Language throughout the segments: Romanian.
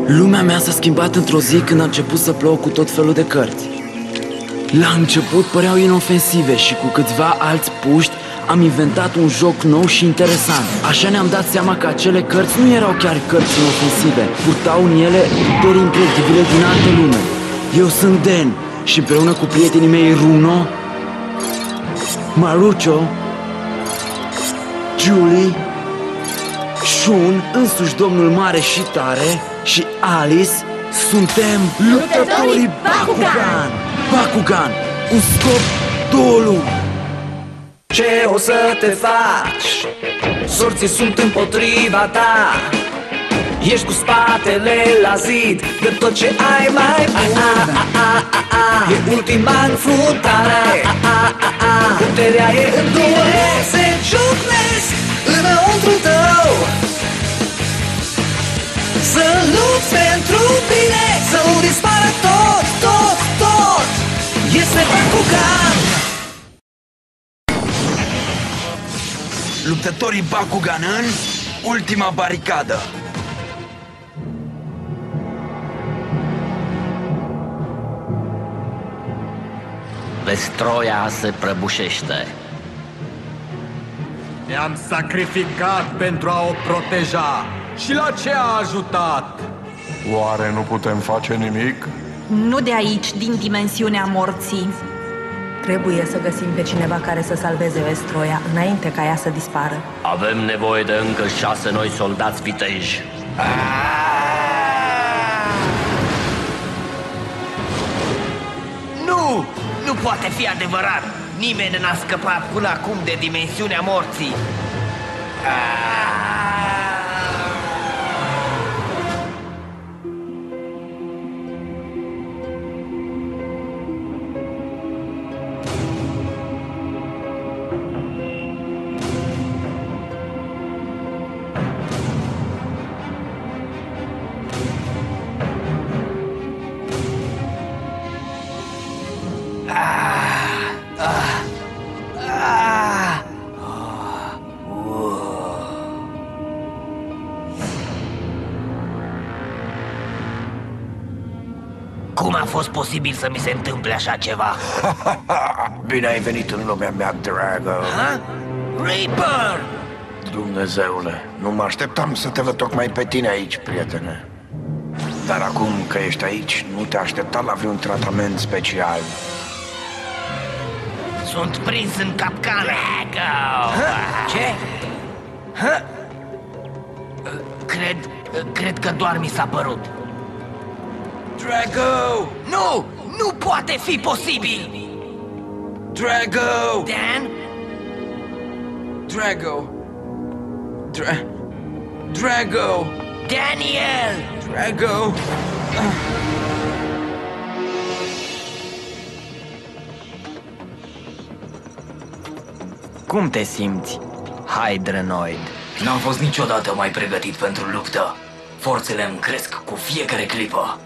Lumea mea s-a schimbat într-o zi când a început să plouă cu tot felul de cărți. La început păreau inofensive și cu câțiva alți puști am inventat un joc nou și interesant. Așa ne-am dat seama că acele cărți nu erau chiar cărți inofensive, purtau în ele puteri incredibile din altă lume. Eu sunt Dan și împreună cu prietenii mei Runo, Marucho, Julie, Shun, însuși domnul mare și tare, și Alice, suntem luptătorii Bakugan! Bakugan, un scop, două lumi. Ce o să te faci? Sorții sunt împotriva ta. Ești cu spatele la zid de tot ce ai mai bun. E ultima înfruntare. Puterea e în tine. Se ciocnesc înăuntru tău. Să lupți pentru bine, să nu dispară tot, tot, tot. Este Bakugan. Luptătorii Bakugan în ultima baricadă. Vestroia se prăbușește. Ne-am sacrificat pentru a o proteja. Și la ce a ajutat? Oare nu putem face nimic? Nu de aici, din dimensiunea morții. Trebuie să găsim pe cineva care să salveze Vestroia înainte ca ea să dispară. Avem nevoie de încă 6 noi soldați viteji. Nu! Nu poate fi adevărat! Nimeni n-a scăpat până acum de dimensiunea morții! Cum a fost posibil să mi se întâmple așa ceva? Bine ai venit în lumea mea, Drago. Ha? Reaper! Dumnezeule, nu mă așteptam să te văd tocmai pe tine aici, prietene. Dar acum că ești aici, nu te aștepta la vreun tratament special. Sunt prins în capcană! Ce? Cred că doar mi s-a părut. Drago! Nu! Nu poate fi posibil! Drago! Dan? Drago! Drago! Daniel! Drago! Cum te simți, Hydrenoid? N-am fost niciodată mai pregătit pentru luptă. Forțele îmi cresc cu fiecare clipă.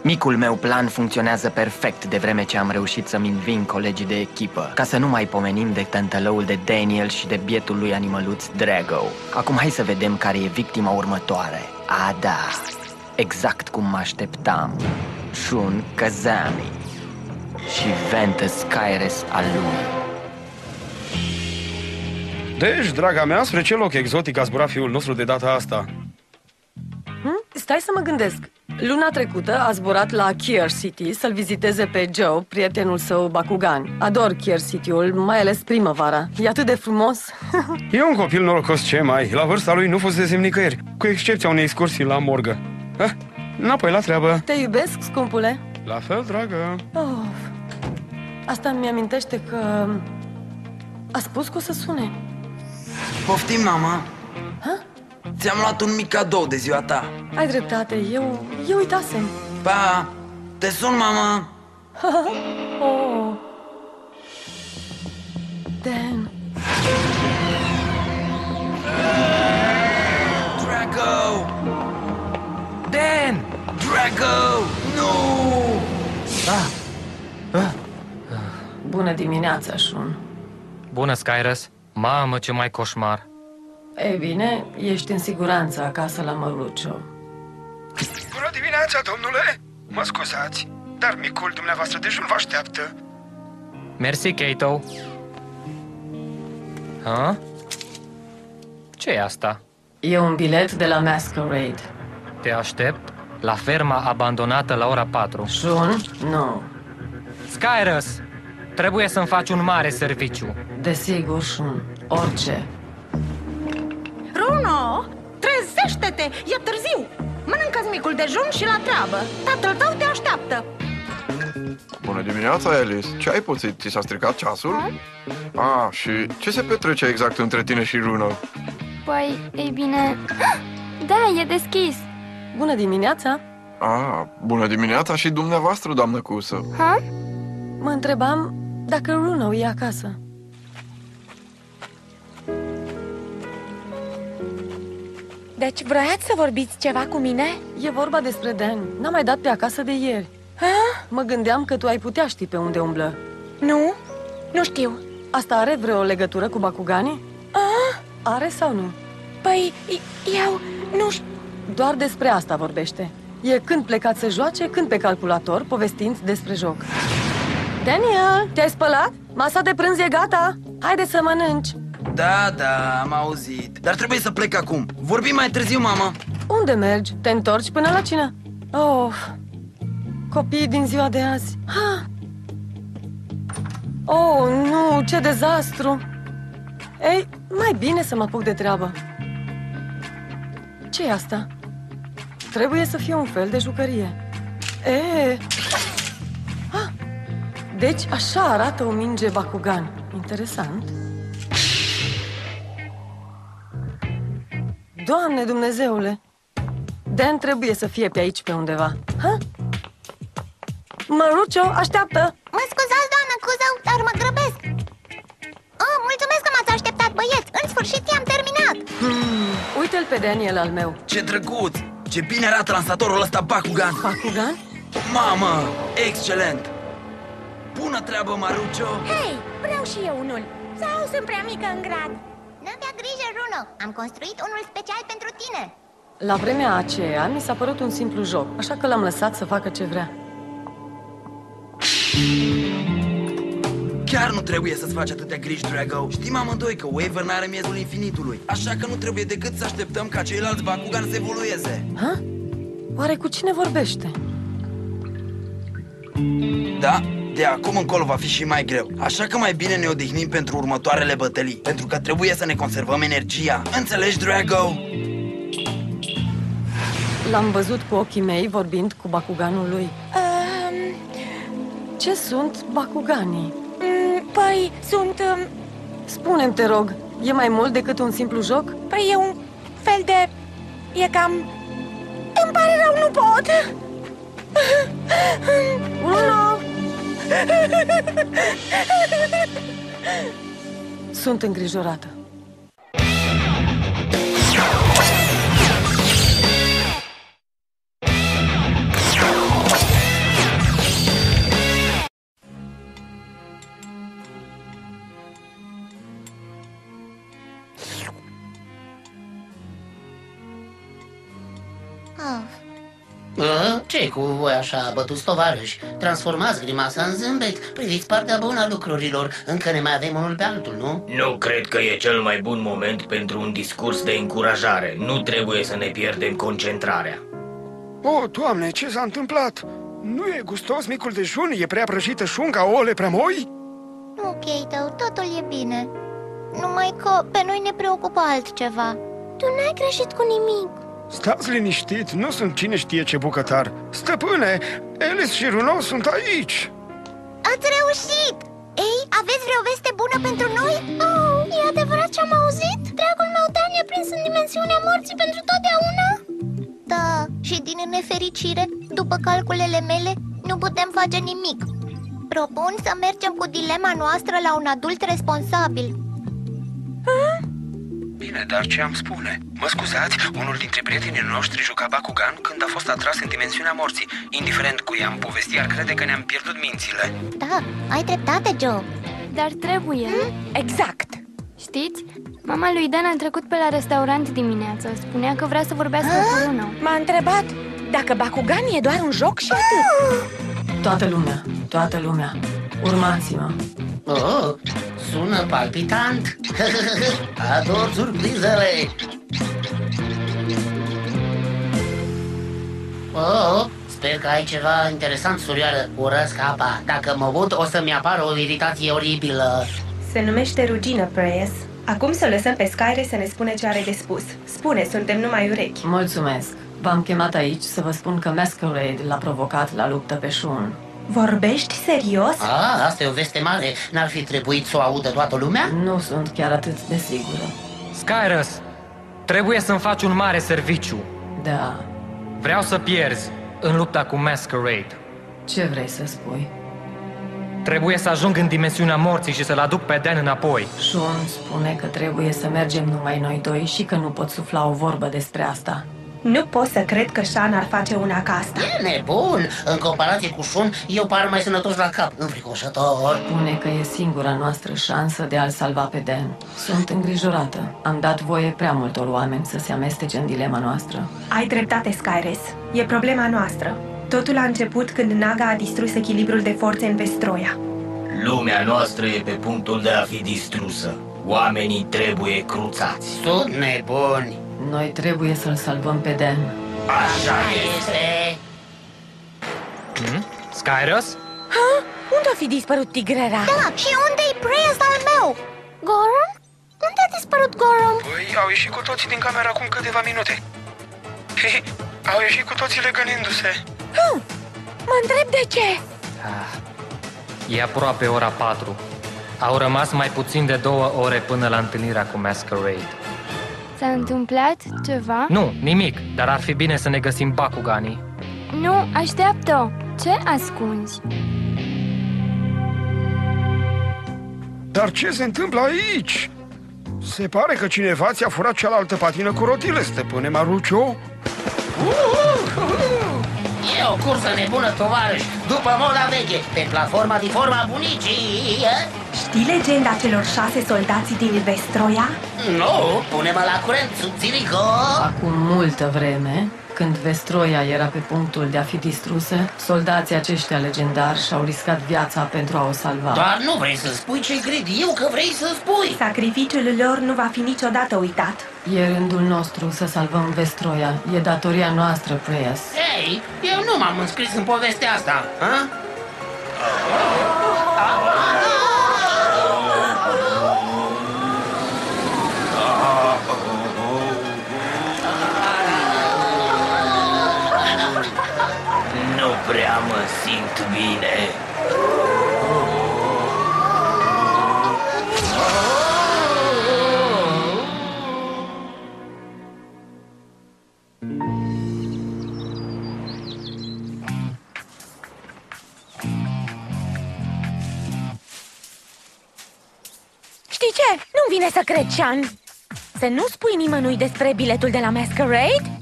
Micul meu plan funcționează perfect de vreme ce am reușit să-mi înving colegii de echipă. Ca să nu mai pomenim de tântălăul de Daniel și de bietul lui animăluț Drago. Acum hai să vedem care e victima următoare. A, da, exact cum mă așteptam. Shun Kazami și Ventus Skyres al lui. Deci, draga mea, spre ce loc exotic a zburat fiul nostru de data asta? Stai să mă gândesc. Luna trecută a zburat la Kier City să-l viziteze pe Joe, prietenul său Bakugan. Ador Kier City-ul, mai ales primăvara. E atât de frumos. E un copil norocos, ce mai. La vârsta lui nu fusese nicăieri, cu excepția unei excursii la morgă. Înapoi la treabă. Te iubesc, scumpule? La fel, dragă. Asta mi amintește că a spus că o să sune. Poftim, mama. Ți-am luat un mic cadou de ziua ta. Ai dreptate, eu uitasem. Pa! Te sun, mama! Oh. Dan. Drago! Dan! Drago! Nu! Bună dimineața, Shun. Bună, Skyres. Mamă, ce mai coșmar. Ei bine, ești în siguranță acasă la Marucho. Bună dimineața, domnule! Mă scuzați, dar micul dumneavoastră dejun vă așteaptă. Mersi, Kato. Ha? Ce e asta? E un bilet de la Masquerade. Te aștept la ferma abandonată la ora 4. Jun? Nu. Skyrus! Trebuie să-mi faci un mare serviciu. Desigur, Jun. Orice. Runo! Trezește-te! E târziu! Mănâncă-ți micul dejun și la treabă. Tatăl tău te așteaptă. Bună dimineața, Alice. Ce ai pățit? Ți s-a stricat ceasul? Și ce se petrece exact între tine și Runo? Păi, ei bine... Da, e deschis. Bună dimineața! Bună dimineața și dumneavoastră, doamnă Cusă. Ha? Mă întrebam dacă Runo e acasă. Deci vroiați să vorbiți ceva cu mine? E vorba despre Dan. N-am mai dat pe acasă de ieri. Mă gândeam că tu ai putea ști pe unde umblă. Nu, nu știu. Asta are vreo legătură cu Bakuganii? Are sau nu? Păi, eu nu știu. Doar despre asta vorbește. E când plecat să joace, când pe calculator, povestind despre joc. Daniel, te-ai spălat? Masa de prânz e gata. Haide să mănânci. Da, am auzit. Dar trebuie să plec acum. Vorbim mai târziu, mama. Unde mergi? Te întorci până la cină? Copiii din ziua de azi. Nu, ce dezastru. Ei, mai bine să mă apuc de treabă. Ce-i asta? Trebuie să fie un fel de jucărie. Deci așa arată o minge Bakugan. Interesant. Doamne Dumnezeule! Dan trebuie să fie pe aici pe undeva. Mărucio, așteaptă! Mă scuzați, doamnă Cuzău, dar mă grăbesc. Mulțumesc că m-ați așteptat, băieți. În sfârșit i-am terminat. Uite-l pe Daniel al meu. Ce drăguț! Ce bine arată lansatorul ăsta Bakugan! Bakugan? Mamă! Excelent! Bună treabă, Marucho! Hei, vreau și eu unul. Sau sunt prea mică în grad? N-avea grijă, Runo. Am construit unul special pentru tine. La vremea aceea mi s-a părut un simplu joc, așa că l-am lăsat să facă ce vrea. Chiar nu trebuie să-ți faci atâtea griji, Drago. Știm amândoi că Wyvern are miezul infinitului, așa că nu trebuie decât să așteptăm ca ceilalți Bakugan să evolueze. Oare cu cine vorbește? Da, de acum încolo va fi și mai greu. Așa că mai bine ne odihnim pentru următoarele bătălii, pentru că trebuie să ne conservăm energia. Înțelegi, Drago? L-am văzut cu ochii mei vorbind cu Bakuganul lui. Ce sunt Bakuganii? Păi, sunt... Spune-mi, te rog, e mai mult decât un simplu joc? Păi e un fel de... E cam... Îmi pare rău, nu pot! Uno! Sunt îngrijorată. Ce-i cu voi așa, bătuți tovarăși? Transformați grimasa în zâmbet. Priviți partea bună a lucrurilor. Încă ne mai avem unul pe altul, nu? Nu cred că e cel mai bun moment pentru un discurs de încurajare. Nu trebuie să ne pierdem concentrarea. Doamne, ce s-a întâmplat? Nu e gustos micul dejun? E prea prăjită șunca, ouăle prea moi? Nu, Kato, totul e bine. Numai că pe noi ne preocupă altceva. Tu n-ai greșit cu nimic. Stați liniștit, nu sunt cine știe ce bucătar. Stăpâne, Alice și Runo sunt aici. Ați reușit! Ei, aveți vreo veste bună pentru noi? E adevărat ce am auzit? Dragul meu Dan e prins în dimensiunea morții pentru totdeauna? Da, și din nefericire, după calculele mele, nu putem face nimic. Propun să mergem cu dilema noastră la un adult responsabil. Bine, dar ce am spune? Mă scuzați, unul dintre prietenii noștri juca Bakugan când a fost atras în dimensiunea morții. Indiferent cu i-am povestit, ar crede că ne-am pierdut mințile. Da, ai dreptate, Joe. Dar trebuie. Exact. Știți? Mama lui Dan a trecut pe la restaurant dimineața. Spunea că vrea să vorbească cu Runo. M-a întrebat. Dacă Bakugan e doar un joc și atât. Toată lumea, urmați-mă. Oh, sună palpitant. Ador surprizele. Oh, sper că ai ceva interesant, surioară. Urăsc apa. Dacă mă văd, o să-mi apară o iritație oribilă. Se numește rugină, Preyes. Acum să lăsăm pe Skyre să ne spune ce are de spus. Spune, suntem numai urechi. Mulțumesc. V-am chemat aici să vă spun că Masquerade l-a provocat la luptă pe Shun. Vorbești serios? Asta e o veste mare. N-ar fi trebuit să o audă toată lumea? Nu sunt chiar atât de sigură. Skyrus, trebuie să-mi faci un mare serviciu. Da. Vreau să pierzi în lupta cu Masquerade. Ce vrei să spui? Trebuie să ajung în dimensiunea morții și să-l aduc pe Dan înapoi. Shun spune că trebuie să mergem numai noi doi și că nu pot sufla o vorbă despre asta. Nu pot să cred că Shan ar face una ca asta. E nebun! În comparație cu Shun, eu par mai sănătos la cap, înfricoșător. Spune că e singura noastră șansă de a-l salva pe Dan. Sunt îngrijorată. Am dat voie prea multor oameni să se amestece în dilema noastră. Ai dreptate, Skyres. E problema noastră. Totul a început când Naga a distrus echilibrul de forțe în Vestroia. Lumea noastră e pe punctul de a fi distrusă. Oamenii trebuie cruțați. Sunt nebuni. Noi trebuie să-l salvăm pe Dan. Așa este. Skyrus? Ha? Unde a fi dispărut Tigrera? Da, și unde-i Preyes al meu? Goron? Unde a dispărut Goron? Păi, au ieșit cu toții din cameră acum câteva minute. Au ieșit cu toții legănindu-se. Mă întreb de ce. E aproape ora 4. Au rămas mai puțin de 2 ore până la întâlnirea cu Masquerade. S-a întâmplat ceva? Nu, nimic, dar ar fi bine să ne găsim Bakuganii. Nu, așteaptă! Ce ascunzi? Dar ce se întâmplă aici? Se pare că cineva ți-a furat cealaltă patină cu rotile, stăpâne Maruccio. E o cursă nebună, tovarăși, după moda veche, pe platforma din forma bunicii. Știi legenda celor 6 soldați din Vestroia? Nu, pune-mă la curent, subțirico. Acum multă vreme, când Vestroia era pe punctul de a fi distrusă, soldații aceștia legendari și-au riscat viața pentru a o salva. Doar nu vrei să spui ce cred eu că vrei să spui. Sacrificiul lor nu va fi niciodată uitat. E rândul nostru să salvăm Vestroia. E datoria noastră, Preyes. Ei, eu nu m-am înscris în povestea asta, ha? Nu prea mă simt bine. Știi ce? Nu-mi vine să cred, Shan. Să nu spui nimănui despre biletul de la Masquerade?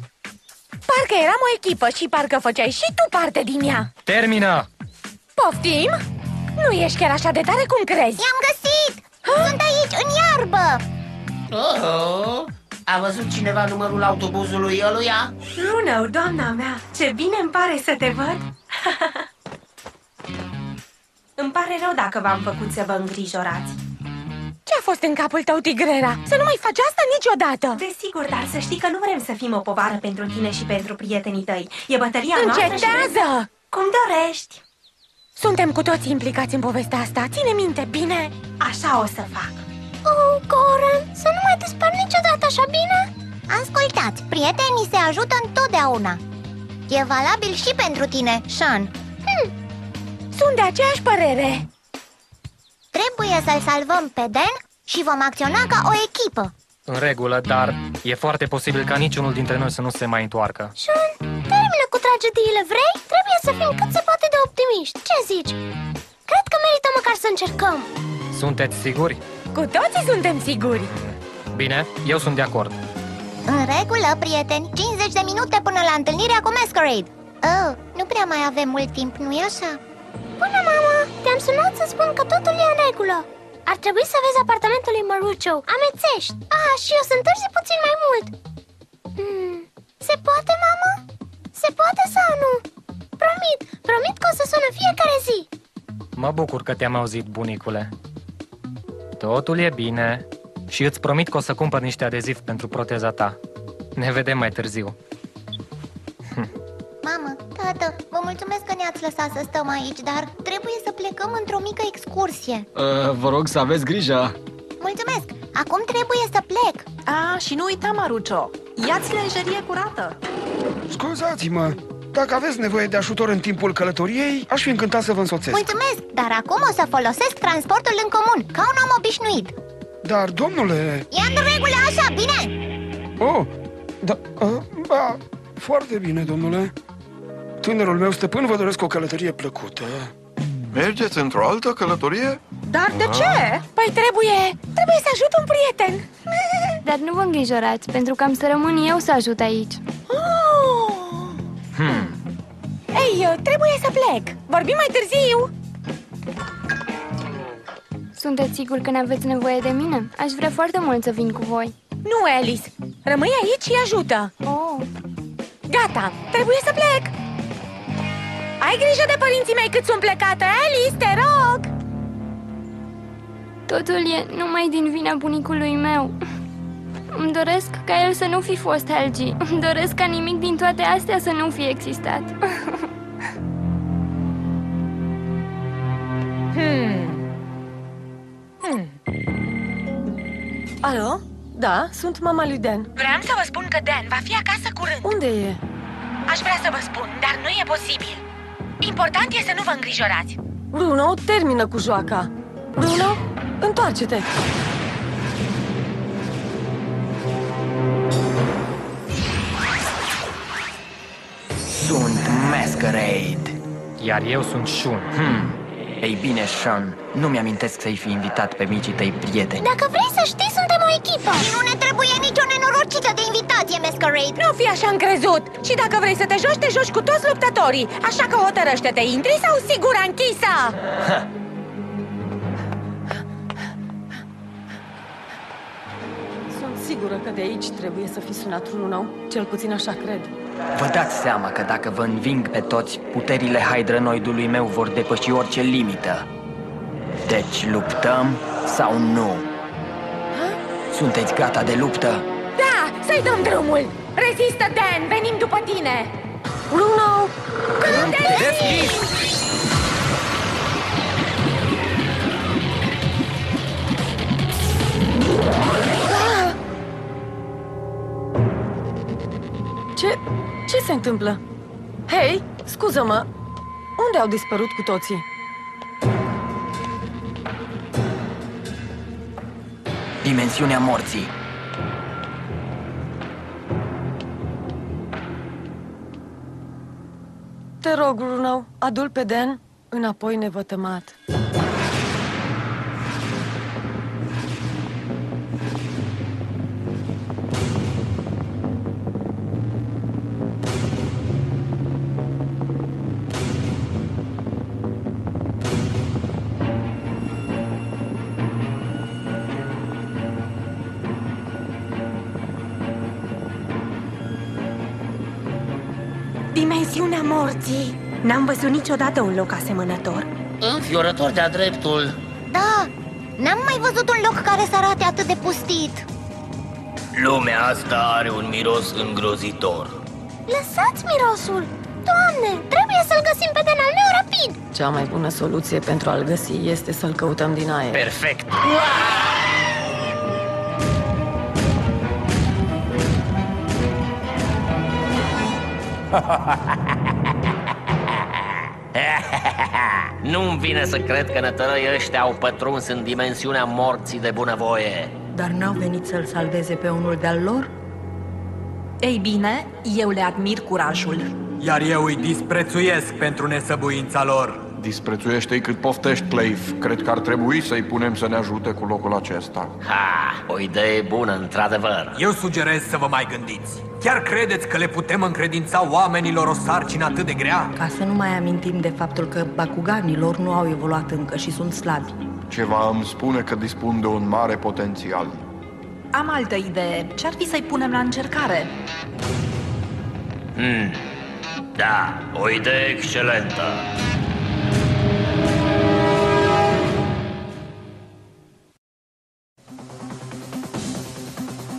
Parcă eram o echipă și parcă făceai și tu parte din ea. Termină! Poftim? Nu ești chiar așa de tare cum crezi. I-am găsit! Sunt aici, în iarbă! A văzut cineva numărul autobuzului ăluia? Runo, doamna mea, ce bine îmi pare să te văd! Îmi pare rău dacă v-am făcut să vă îngrijorați. Ce-a fost în capul tău, Tigrera? Să nu mai faci asta niciodată! Desigur, dar să știi că nu vrem să fim o povară pentru tine și pentru prietenii tăi. E bătălia noastră și Încetează! Cum dorești! Suntem cu toții implicați în povestea asta. Ține minte, bine? Așa o să fac. Oh, Goron, să nu mai dispar niciodată, așa bine? Ascultați, prietenii se ajută întotdeauna. E valabil și pentru tine, Shan. Sunt de aceeași părere. Trebuie să-l salvăm pe Dan și vom acționa ca o echipă. În regulă, dar e foarte posibil ca niciunul dintre noi să nu se mai întoarcă. Shan, termină cu tragediile, vrei? Trebuie să fim cât se poate de optimiști. Ce zici? Cred că merită măcar să încercăm. Sunteți siguri? Cu toții suntem siguri. Bine, eu sunt de acord. În regulă, prieteni, 50 de minute până la întâlnirea cu Masquerade. Oh, nu prea mai avem mult timp, nu-i așa? Bună, mamă! Te-am sunat să spun că totul e în regulă. Ar trebui să vezi apartamentul lui Maruccio. Amețești. Și eu sunt întârzi puțin mai mult. Se poate, mamă? Se poate? poate sau nu? Promit că o să sună fiecare zi. Mă bucur că te-am auzit, bunicule. Totul e bine și îți promit că o să cumpăr niște adezivi pentru proteza ta. Ne vedem mai târziu. Mamă, tată, vă mulțumesc că ne-ați lăsat să stăm aici, dar trebuie să plecăm într-o mică excursie. Vă rog să aveți grijă. Mulțumesc, acum trebuie să plec. Și nu uita, Maruccio, ia-ți lenjerie curată. Scuzați-mă, dacă aveți nevoie de ajutor în timpul călătoriei, aș fi încântat să vă însoțesc. Mulțumesc, dar acum o să folosesc transportul în comun, ca un om obișnuit. Dar, domnule... E în regulă așa, bine? Oh, da, foarte bine, domnule. Tânărul meu stăpân, vă doresc o călătorie plăcută. Mergeți într-o altă călătorie? Dar de ce? Păi trebuie să ajut un prieten. Dar nu vă îngrijorați, pentru că am să rămân eu să ajut aici. Ei, trebuie să plec. Vorbim mai târziu. Sunteți sigur că n-aveți nevoie de mine? Aș vrea foarte mult să vin cu voi. Nu, Alice, rămâi aici și ajută. Gata, trebuie să plec. Ai grijă de părinții mei cât sunt plecată, Alice, te rog. Totul e numai din vina bunicului meu. Îmi doresc ca el să nu fi fost Helgi. Îmi doresc ca nimic din toate astea să nu fie existat. Alo? Da, sunt mama lui Dan. Vreau să vă spun că Dan va fi acasă curând. Unde e? Aș vrea să vă spun, dar nu e posibil. Important e să nu vă îngrijorați. Bruno, termină cu joaca. Bruno, întoarce-te. Sunt Masquerade. Iar eu sunt Shun. Ei bine, Sean, nu mi-amintesc să-i fi invitat pe micii tăi prieteni. Dacă vrei să știi, suntem o echipă. Și nu ne trebuie nicio nenorocită de invitație, Masquerade. Nu fi așa încrezut. Și dacă vrei să te joci cu toți luptătorii. Așa că hotărăște-te, intri sau sigura închisă? Sunt sigură că de aici trebuie să fi sunat unul nou. Cel puțin așa cred. Vă dați seama că dacă vă înving pe toți, puterile Hydronoidului meu vor depăși orice limită. Deci luptăm sau nu? Sunteți gata de luptă? Da, să-i dăm drumul. Rezistă, Dan, venim după tine. Bruno! Când deschis! Ce se întâmplă? Hei, scuză-mă, unde au dispărut cu toții? Dimensiunea morții. Te rog, Bruno, adu-l pe Dan înapoi nevătămat. Dimensiunea morții. N-am văzut niciodată un loc asemănător. Înfiorător de-a dreptul. Da, n-am mai văzut un loc care să arate atât de pustit. Lumea asta are un miros îngrozitor. Lăsați mirosul! Doamne, trebuie să-l găsim pe Dan al meu rapid! Cea mai bună soluție pentru a-l găsi este să-l căutăm din aer. Perfect! Nu-mi vine să cred că nătărăii ăștia au pătruns în dimensiunea morții de bunăvoie. Dar n-au venit să-l salveze pe unul de-al lor? Ei bine, eu le admir curajul. Iar eu îi disprețuiesc pentru nesăbuința lor. Disprețuiește-i cât poftești, Clave. Cred că ar trebui să-i punem să ne ajute cu locul acesta. O idee bună, într-adevăr. Eu sugerez să vă mai gândiți. Chiar credeți că le putem încredința oamenilor o sarcină atât de grea? Ca să nu mai amintim de faptul că bakuganilor nu au evoluat încă și sunt slabi. Ceva îmi spune că dispun de un mare potențial. Am altă idee. Ce-ar fi să-i punem la încercare? Da, o idee excelentă.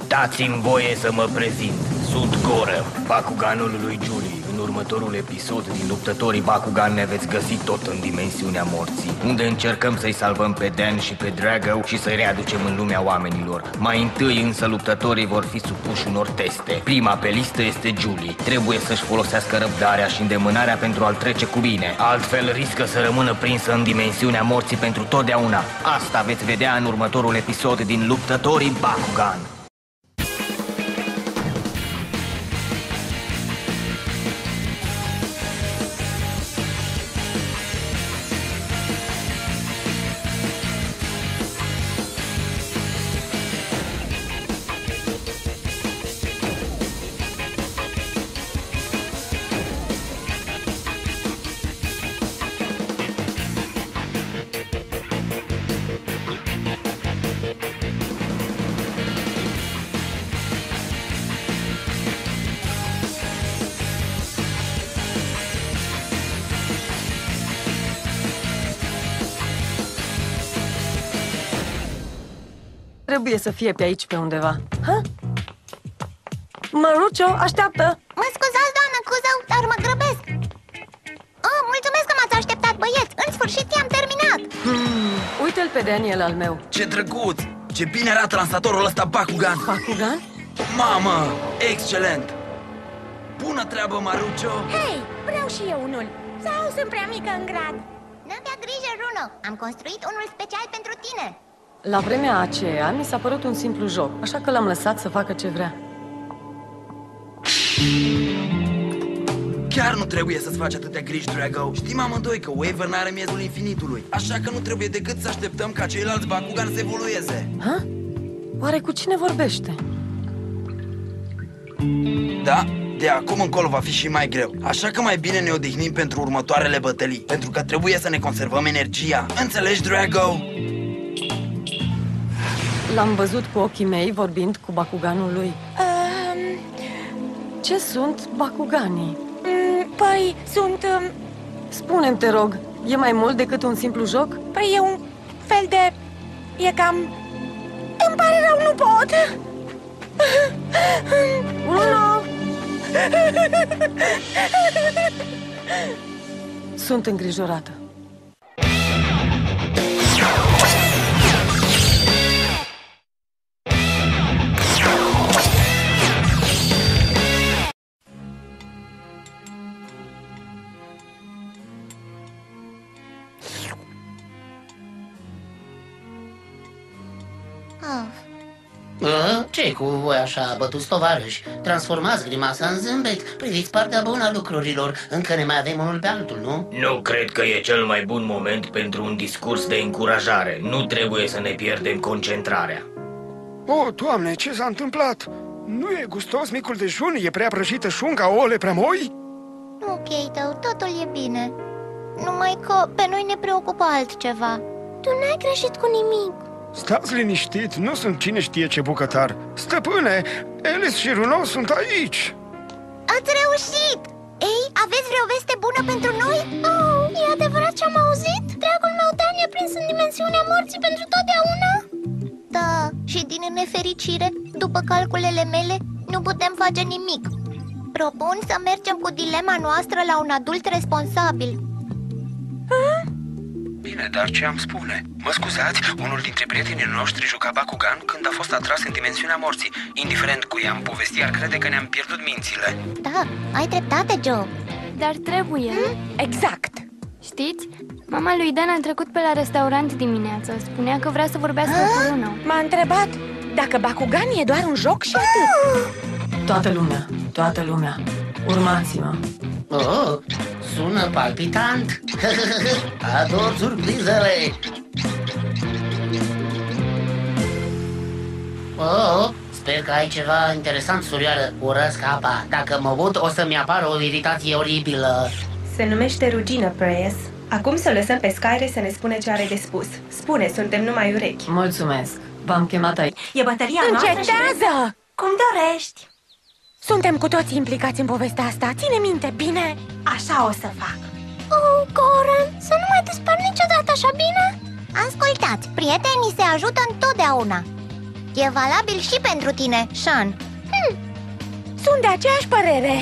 Dați-mi voie să mă prezint. Sunt Gorem, Bakuganul lui Julie. În următorul episod din Luptătorii Bakugan ne veți găsi tot în dimensiunea morții, unde încercăm să-i salvăm pe Dan și pe Drago și să-i readucem în lumea oamenilor. Mai întâi însă luptătorii vor fi supuși unor teste. Prima pe listă este Julie. Trebuie să-și folosească răbdarea și îndemânarea pentru a-l trece cu bine. Altfel riscă să rămână prinsă în dimensiunea morții pentru totdeauna. Asta veți vedea în următorul episod din Luptătorii Bakugan. Trebuie să fie pe aici, pe undeva. Ha? Marucho, așteaptă! Mă scuzați, doamnă Cuzău, dar mă grăbesc. Oh, mulțumesc că m-ați așteptat, băieți. În sfârșit i-am terminat. Uite-l pe Daniel al meu. Ce drăguț! Ce bine arată lansatorul ăsta Bakugan! Bakugan? Mamă! Excelent! Bună treabă, Marucho! Hei, vreau și eu unul. Sau sunt prea mică în grad? N-avea grijă, Runo. Am construit unul special pentru tine. La vremea aceea mi s-a părut un simplu joc, așa că l-am lăsat să facă ce vrea. Chiar nu trebuie să-ți faci atâtea griji, Drago. Știm amândoi că Waver n-are miezul infinitului, așa că nu trebuie decât să așteptăm ca ceilalți Bakugan să evolueze. Ha? Oare cu cine vorbește? Da, de acum încolo va fi și mai greu. Așa că mai bine ne odihnim pentru următoarele bătălii, pentru că trebuie să ne conservăm energia. Înțelegi, Drago? L-am văzut cu ochii mei vorbind cu Bakuganul lui. Ce sunt Bakuganii? Păi, sunt... Spune-mi, te rog, e mai mult decât un simplu joc? Păi e un fel de... e cam... Îmi pare rău, nu pot! Uno! Sunt îngrijorată. Ce-i cu voi așa, bătuți tovarăși? Transformați grimasa în zâmbet. Priviți partea bună a lucrurilor. Încă ne mai avem unul pe altul, nu? Nu cred că e cel mai bun moment pentru un discurs de încurajare. Nu trebuie să ne pierdem concentrarea. Oh, Doamne, ce s-a întâmplat? Nu e gustos micul dejun? E prea prăjită șunga, ouăle prea moi? Ok, tău, totul e bine. Numai că pe noi ne preocupă altceva. Tu n-ai greșit cu nimic. Stați liniștit, nu sunt cine știe ce bucătar. Stăpâne, Alice și Runo sunt aici. Ați reușit! Ei, aveți vreo veste bună pentru noi? Oh, e adevărat ce am auzit? Dragul meu Dan e prins în dimensiunea morții pentru totdeauna? Da, și din nefericire, după calculele mele, nu putem face nimic. Propun să mergem cu dilema noastră la un adult responsabil. Bine, dar ce am spune? Mă scuzați, unul dintre prietenii noștri juca Bakugan când a fost atras în dimensiunea morții. Indiferent cui am povestit, ar crede că ne-am pierdut mințile. Da, ai dreptate, Joe. Dar trebuie. Exact. Știți? Mama lui Dan a trecut pe la restaurant dimineața. Spunea că vrea să vorbească cu Runo. M-a întrebat dacă Bakugan e doar un joc și atât. Toată lumea, urmați-mă. Oh, sună palpitant. Ador surprizele. Oh, sper că ai ceva interesant, surioară. Urăsc apa. Dacă mă ud, o să-mi apară o iritație oribilă. Se numește rugină, Preyes. Acum să lăsăm pe Skyre să ne spune ce are de spus. Spune, suntem numai urechi. Mulțumesc, v-am chemat aici. E bătălia noastră. Încetează! Cum dorești. Suntem cu toții implicați în povestea asta. Ține minte, bine? Așa o să fac. Oh, Goran, să nu mai dispar niciodată, așa bine? Ascultați, prietenii se ajută întotdeauna. E valabil și pentru tine, Sean. Sunt de aceeași părere.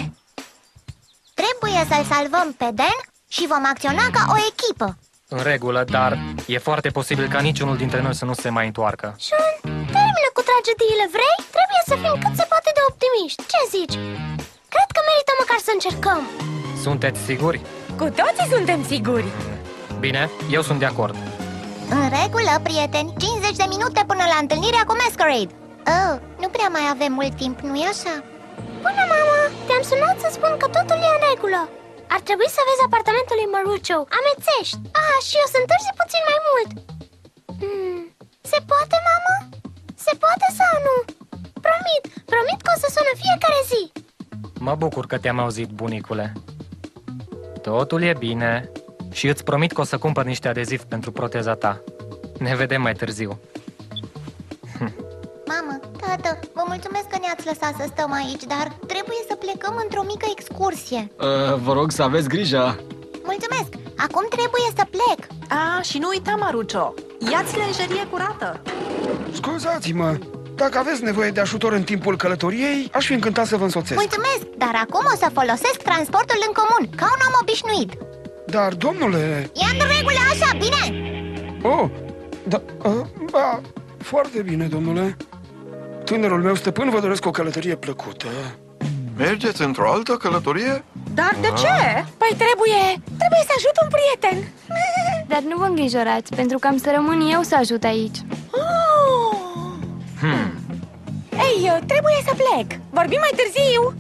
Trebuie să-l salvăm pe Dan și vom acționa ca o echipă. În regulă, dar e foarte posibil ca niciunul dintre noi să nu se mai întoarcă. Sean, termină cu tragediile, vrei? Trebuie să fim cât se poate de optimiști. Ce zici? Cred că merită măcar să încercăm. Sunteți siguri? Cu toții suntem siguri. Bine, eu sunt de acord. În regulă, prieteni, 50 de minute până la întâlnirea cu Masquerade. Oh, nu prea mai avem mult timp, nu-i așa? Bună, mamă! Te-am sunat să spun că totul e în regulă. Ar trebui să vezi apartamentul lui Marucho. Amețești. Și eu sunt întârzi puțin mai mult. Se poate, mamă? Se poate sau nu? Promit că o să sună fiecare zi. Mă bucur că te-am auzit, bunicule. Totul e bine și îți promit că o să cumpăr niște adezivi pentru proteza ta. Ne vedem mai târziu. Mamă, tată, vă mulțumesc că ne-ați lăsat să stăm aici, dar trebuie să plecăm într-o mică excursie. Vă rog să aveți grijă. Mulțumesc, acum trebuie să plec. Și nu uita, Marucho, ia-ți lenjerie curată. Scuzați-mă, dacă aveți nevoie de ajutor în timpul călătoriei, aș fi încântat să vă însoțesc. Mulțumesc, dar acum o să folosesc transportul în comun, ca un om obișnuit. Dar, domnule... E în regulă așa, bine? Oh, da, foarte bine, domnule. Tânărul meu stăpân, vă doresc o călătorie plăcută. Mergeți într-o altă călătorie? Dar de ce? Păi trebuie să ajut un prieten. Dar nu vă îngrijorați, pentru că am să rămân eu să ajut aici. Ei, trebuie să plec. Vorbim mai târziu.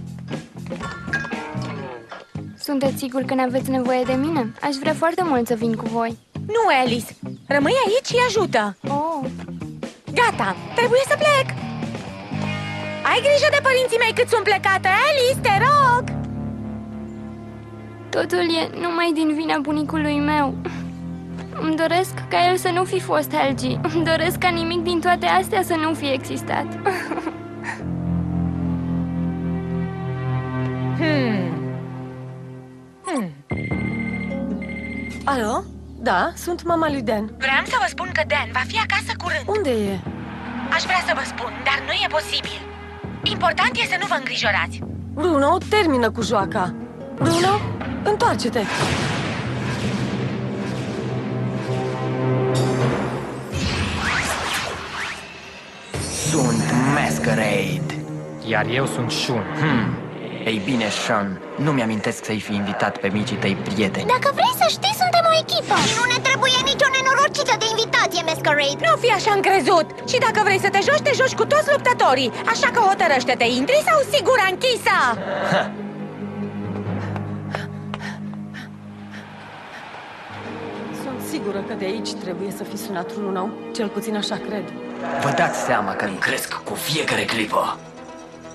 Sunteți sigur că n-aveți nevoie de mine? Aș vrea foarte mult să vin cu voi. Nu, Alice. Rămâi aici și ajută. Gata, trebuie să plec. Ai grijă de părinții mei cât sunt plecată, Alice, te rog. Totul e numai din vina bunicului meu. Îmi doresc ca el să nu fi fost Helgi. Îmi doresc ca nimic din toate astea să nu fi existat. Alo? Da, sunt mama lui Dan. Vreau să vă spun că Dan va fi acasă curând. Unde e? Aș vrea să vă spun, dar nu e posibil. Important e să nu vă îngrijorați. Bruno, termină cu joaca. Bruno, întoarce-te. Sunt Masquerade. Iar eu sunt Shun. Ei bine, Sean, nu mi-amintesc să-i fi invitat pe micii tăi prieteni. Dacă vrei să știi, suntem o echipă. Și nu ne trebuie nicio nenorocită de invitație, Masquerade. Nu fi așa încrezut. Și dacă vrei să te joci, te joci cu toți luptătorii. Așa că hotărăște-te, intri sau sigura închisă? Sunt sigură că de aici trebuie să fi sunat unul nou. Cel puțin așa cred. Vă dați seama că îmi cresc cu fiecare clipă.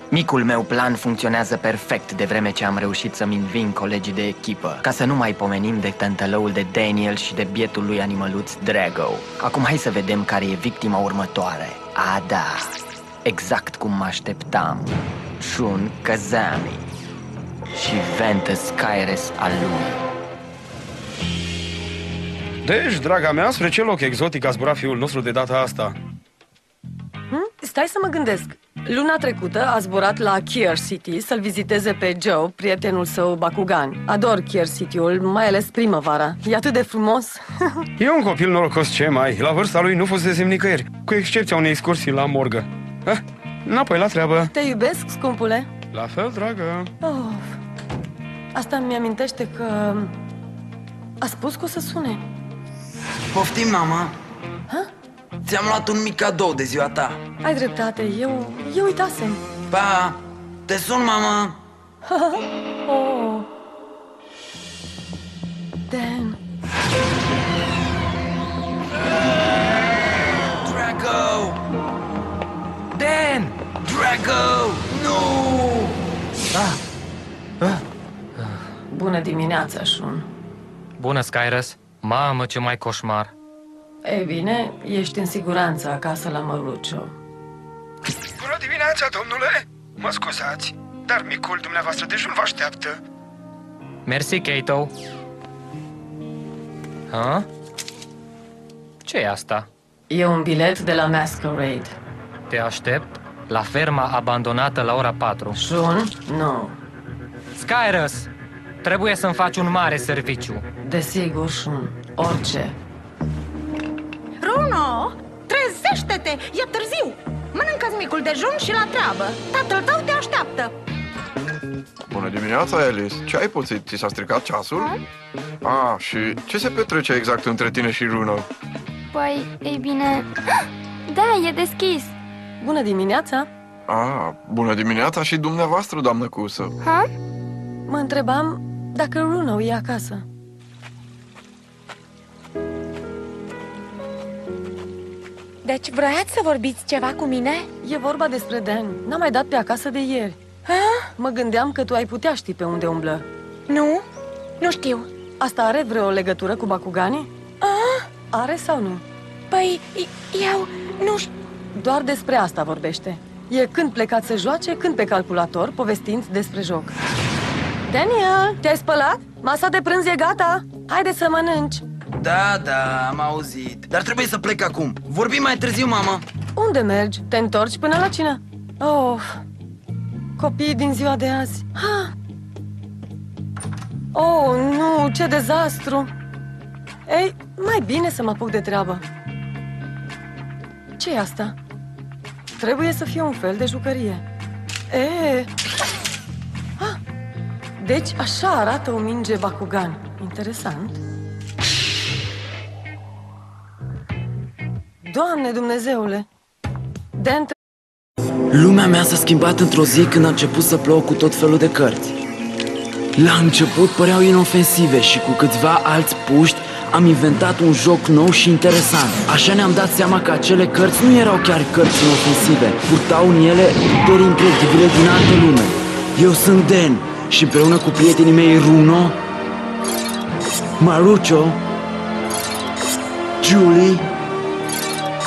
Micul meu plan funcționează perfect de vreme ce am reușit să-mi înving colegii de echipă. Ca să nu mai pomenim de tântălăul de Daniel și de bietul lui animăluț Drago. Acum hai să vedem care e victima următoare. Da, exact cum mă așteptam. Shun Kazami și Ventus Skyres al lui. Deci, draga mea, spre ce loc exotic a zburat fiul nostru de data asta? Stai să mă gândesc. Luna trecută a zburat la Kier City să-l viziteze pe Joe, prietenul său Bakugan. Ador Kier City-ul, mai ales primăvara. E atât de frumos. E un copil norocos, ce mai. La vârsta lui nu fusese nicăieri, cu excepția unei excursii la morgă. Înapoi la treabă. Te iubesc, scumpule. La fel, dragă. Asta mi amintește că a spus că o să sune. Poftim, mama. Ți-am luat un mic cadou de ziua ta. Ai dreptate, eu uitasem. Pa! Te sun, mama! Oh. Dan. Drago! Dan! Drago! Nu! Bună dimineața, Shun. Bună, Skyres. Mamă, ce mai coșmar. Ei bine, ești în siguranță acasă la Marucho. Bună dimineața, domnule! Mă scuzați, dar micul dumneavoastră dejun vă așteaptă. Mersi, Kato. Ha? Ce e asta? E un bilet de la Masquerade. Te aștept la ferma abandonată la ora 4. Shun? Nu. Skyrus! Trebuie să-mi faci un mare serviciu. Desigur, Shun. Orice. Runo, trezește-te! E târziu! Mănâncă-ți micul dejun și la treabă. Tatăl tău te așteaptă. Bună dimineața, Alice. Ce ai pățit? Ți s-a stricat ceasul? Ah, și ce se petrece exact între tine și Runo? Păi, ei bine... Da, e deschis. Bună dimineața! Ah, bună dimineața și dumneavoastră, doamnă Cusă. Ha? Mă întrebam dacă Runo e acasă. Deci vroiați să vorbiți ceva cu mine? E vorba despre Dan. N-am mai dat pe acasă de ieri. Ha? Mă gândeam că tu ai putea ști pe unde umblă. Nu, nu știu. Asta are vreo legătură cu Bakuganii? Are sau nu? Păi, eu nu știu. Doar despre asta vorbește. E când plecați să joace, când pe calculator, povestind despre joc. Daniel, te-ai spălat? Masa de prânz e gata. Haide să mănânci. Da, am auzit. Dar trebuie să plec acum. Vorbim mai târziu, mama. Unde mergi? Te întorci până la cină? Oh, copiii din ziua de azi. Ha. Oh, nu, ce dezastru. Ei, mai bine să mă apuc de treabă. Ce-i asta? Trebuie să fie un fel de jucărie. Deci așa arată o minge Bakugan. Interesant. Doamne Dumnezeule! Lumea mea s-a schimbat într-o zi când a început să plouă cu tot felul de cărți. La început păreau inofensive și cu câțiva alți puști am inventat un joc nou și interesant. Așa ne-am dat seama că acele cărți nu erau chiar cărți inofensive. Purtau în ele puteri incredibile din altă lume. Eu sunt Dan și împreună cu prietenii mei Runo, Marucho, Julie,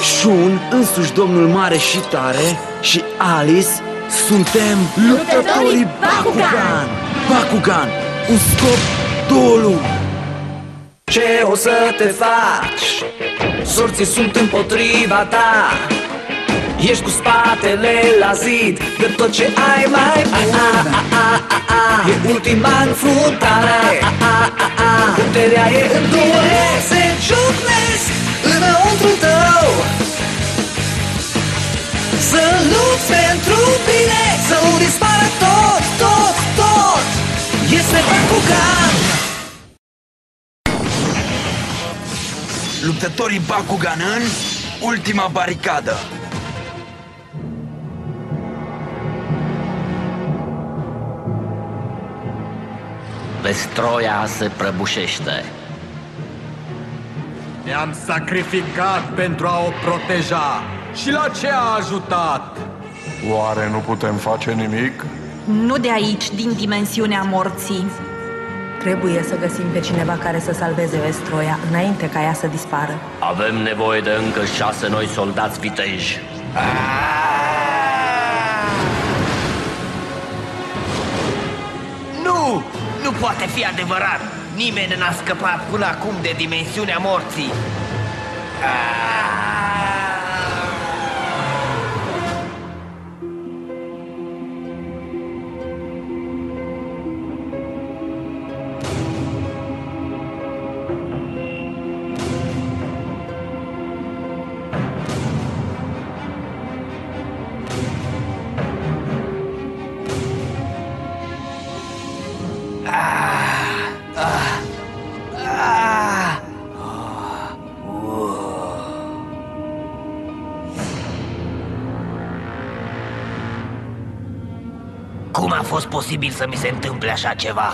Shun, însuși domnul mare și tare, și Alice, suntem luptătorii Bakugan! Bakugan, un scop, două lumi. Ce o să te faci? Sorții sunt împotriva ta. Ești cu spatele la zid de tot ce ai mai bun. E ultima înfruntare. Puterea e în tine. Se ciucnesc înăuntru tău. Să lupți pentru bine, să nu dispară tot, tot, tot. Este Bakugan. Luptătorii Bakugan în ultima baricadă. Vestroia se prăbușește. Ne-am sacrificat pentru a o proteja. Și la ce a ajutat? Oare nu putem face nimic? Nu de aici, din dimensiunea morții. Trebuie să găsim pe cineva care să salveze Vestroia înainte ca ea să dispară. Avem nevoie de încă 6 noi soldați viteji. Nu! Nu poate fi adevărat! Nimeni n-a scăpat până acum de dimensiunea morții! Cum a fost posibil să mi se întâmple așa ceva?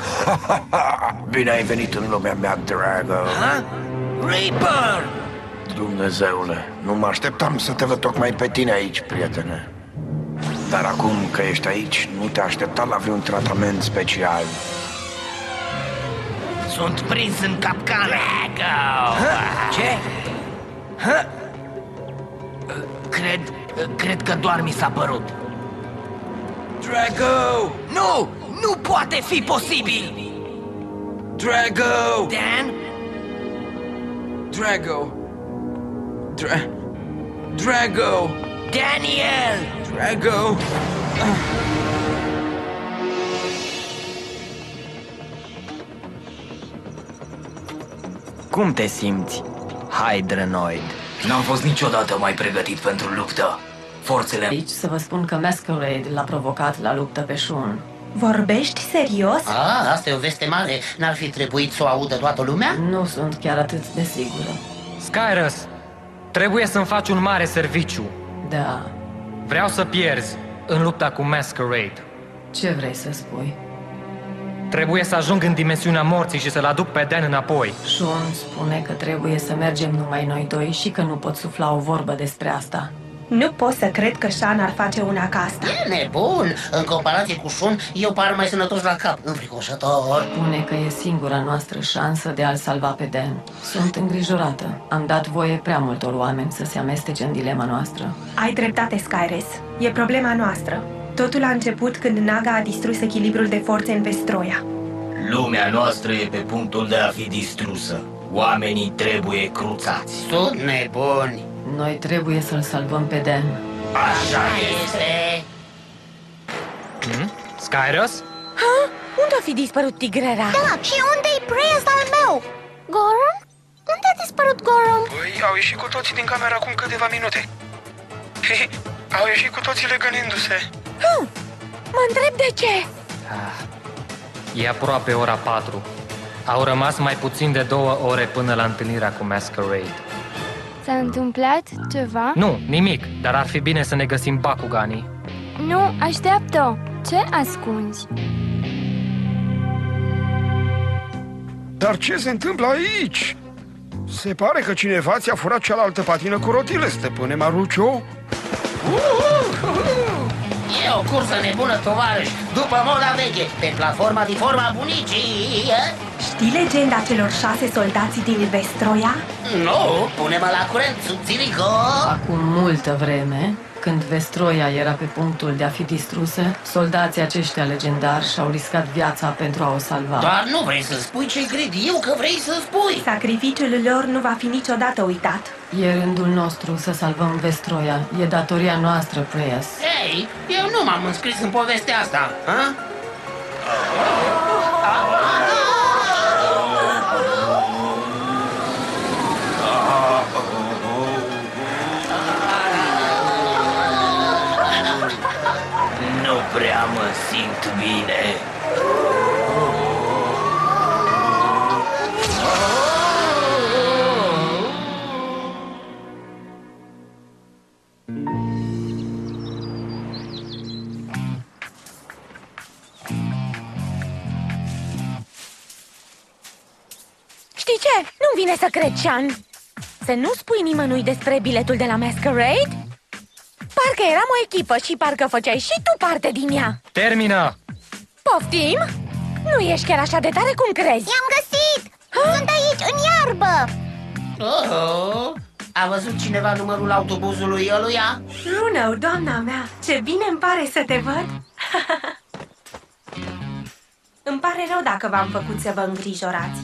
Bine ai venit în lumea mea, Drago. Ha? Reaper! Dumnezeule, nu mă așteptam să te văd tocmai pe tine aici, prietene. Dar acum că ești aici, nu te aștepta la vreun tratament special. Sunt prins în capcană! Ce? Ha? Cred că doar mi s-a părut. Drago! Nu! Nu poate fi posibil! Drago! Dan? Drago! Drago! Daniel! Drago! Cum te simți, Hydronoid? N-am fost niciodată mai pregătit pentru luptă. Forțele... Aici să vă spun că Masquerade l-a provocat la luptă pe Shun. Vorbești serios? Asta e o veste mare. N-ar fi trebuit să o audă toată lumea? Nu sunt chiar atât de sigură. Skyrus, trebuie să-mi faci un mare serviciu. Da. Vreau să pierzi în lupta cu Masquerade. Ce vrei să spui? Trebuie să ajung în dimensiunea morții și să-l aduc pe Dan înapoi. Shun spune că trebuie să mergem numai noi doi și că nu pot sufla o vorbă despre asta. Nu pot să cred că Shan ar face una ca asta. E nebun! În comparație cu Shun, eu par mai sănătos la cap, înfricoșător. Spune că e singura noastră șansă de a-l salva pe Dan. Sunt îngrijorată. Am dat voie prea multor oameni să se amestece în dilema noastră. Ai dreptate, Skyrus. E problema noastră. Totul a început când Naga a distrus echilibrul de forțe în Vestroia. Lumea noastră e pe punctul de a fi distrusă. Oamenii trebuie cruțați. Sunt nebuni. Noi trebuie să-l salvăm pe Dan. Așa este. Skyrus? Ha? Unde a fi dispărut tigrera? Da, și unde-i Preyas al meu? Goron? Unde a dispărut Goron? Păi, au ieșit cu toții din camera acum câteva minute. Au ieșit cu toții legănindu-se. Mă întreb de ce. E aproape ora 4. Au rămas mai puțin de 2 ore până la întâlnirea cu Masquerade. S-a întâmplat ceva? Nu, nimic, dar ar fi bine să ne găsim Bakuganii. Nu, așteaptă! Ce ascunzi? Dar ce se întâmplă aici? Se pare că cineva ți-a furat cealaltă patină cu rotile, stăpâne Maruccio. E o cursă nebună, tovarăș, după moda veche, pe platforma din forma bunicii. Știi legenda celor 6 soldați din Vestroia? Nu, pune-mă la curent, subțirico. Acum multă vreme, când Vestroia era pe punctul de a fi distrusă, soldații aceștia legendari și-au riscat viața pentru a o salva. Doar nu vrei să spui ce cred eu că vrei să spui. Sacrificiul lor nu va fi niciodată uitat. E rândul nostru să salvăm Vestroia. E datoria noastră, Preyas. Ei, eu nu m-am înscris în povestea asta, ha? Nu prea mă simt bine. Știi ce? Nu-mi vine să cred, Shan. Să nu spui nimănui despre biletul de la Masquerade? Parcă eram o echipă și parcă făceai și tu parte din ea. Termină! Poftim? Nu ești chiar așa de tare cum crezi. I-am găsit! Sunt aici, în iarbă! A văzut cineva numărul autobuzului ăluia? Runo, doamna mea, ce bine îmi pare să te văd! Îmi pare rău dacă v-am făcut să vă îngrijorați.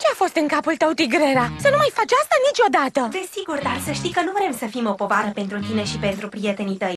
Ce a fost în capul tău, tigrera? Să nu mai faci asta niciodată! Desigur, dar să știi că nu vrem să fim o povară pentru tine și pentru prietenii tăi.